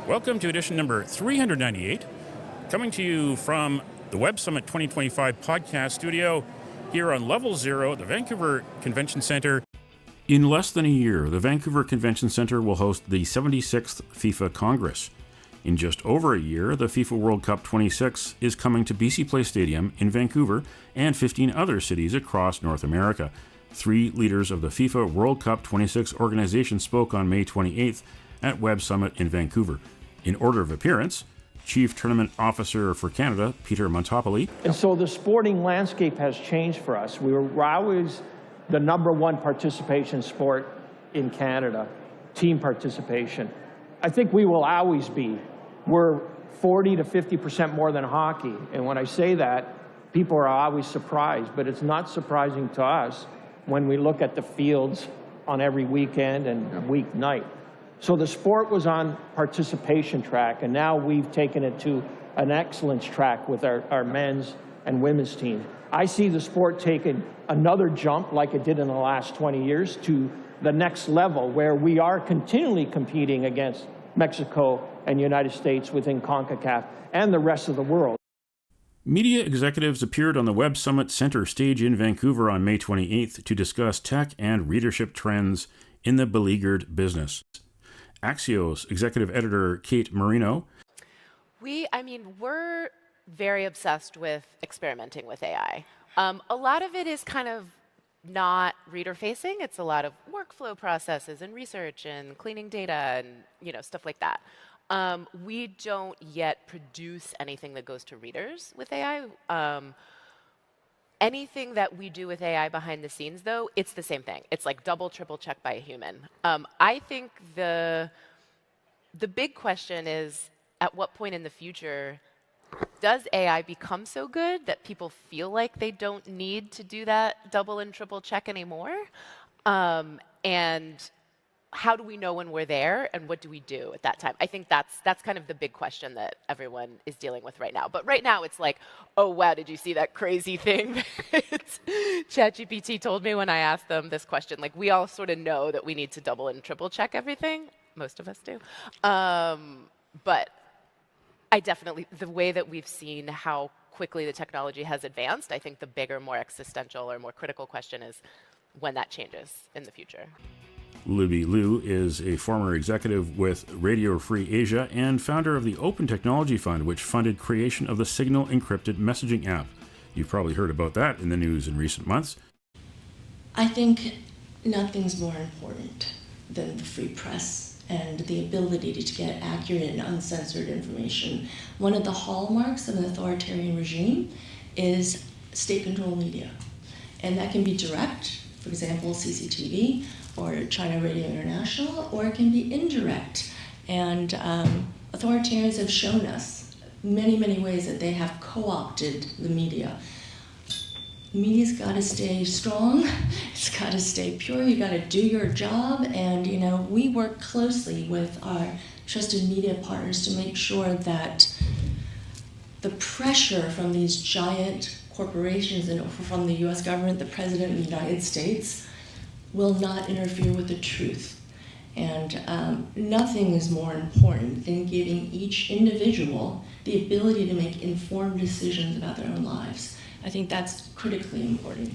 Welcome to edition number 398, coming to you from the Web Summit 2025 podcast studio here on Level Zero at the Vancouver Convention Centre. In less than a year, the Vancouver Convention Centre will host the 76th FIFA Congress. In just over a year, the FIFA World Cup 26 is coming to BC Place Stadium in Vancouver and 15 other cities across North America. 3 leaders of the FIFA World Cup 26 organization spoke on May 28th at Web Summit in Vancouver. In order of appearance, Chief Tournament Officer for Canada, Peter Montopoli. And so the sporting landscape has changed for us. We were always the #1 participation sport in Canada, team participation. I think we will always be. We're 40 to 50% more than hockey. And when I say that, people are always surprised, but it's not surprising to us when we look at the fields on every weekend and weeknight. So the sport was on participation track, and now we've taken it to an excellence track with our men's and women's team. I see the sport taking another jump like it did in the last 20 years to the next level, where we are continually competing against Mexico and United States within CONCACAF and the rest of the world. Media executives appeared on the Web Summit Center stage in Vancouver on May 28th to discuss tech and readership trends in the beleaguered business. Axios executive editor Kate Marino. We're very obsessed with experimenting with AI. A lot of it is kind of not reader-facing. It's a lot of workflow processes and research and cleaning data and stuff like that. We don't yet produce anything that goes to readers with AI. Anything that we do with AI behind the scenes, though, it's the same thing. It's like double, triple check by a human. I think the big question is, at what point in the future does AI become so good that people feel like they don't need to do that double and triple check anymore? And how do we know when we're there, and what do we do at that time? I think that's kind of the big question that everyone is dealing with right now. But right now it's like, oh wow, did you see that crazy thing that ChatGPT told me when I asked them this question? Like, we all sort of know that we need to double and triple check everything. Most of us do. But I definitely, the way that we've seen how quickly the technology has advanced, I think the bigger, more existential or more critical question is when that changes in the future. Libby Liu is a former executive with Radio Free Asia and founder of the Open Technology Fund, which funded creation of the Signal encrypted messaging app. You've probably heard about that in the news in recent months. I think nothing's more important than the free press and the ability to get accurate and uncensored information. One of the hallmarks of an authoritarian regime is state-controlled media. And that can be direct, for example, CCTV, or China Radio International, or it can be indirect. And authoritarians have shown us many, many ways that they have co-opted the media. The media's got to stay strong, it's got to stay pure, you got to do your job, and we work closely with our trusted media partners to make sure that the pressure from these giant corporations and from the US government, the President of the United States, will not interfere with the truth. And nothing is more important than giving each individual the ability to make informed decisions about their own lives. I think that's critically important.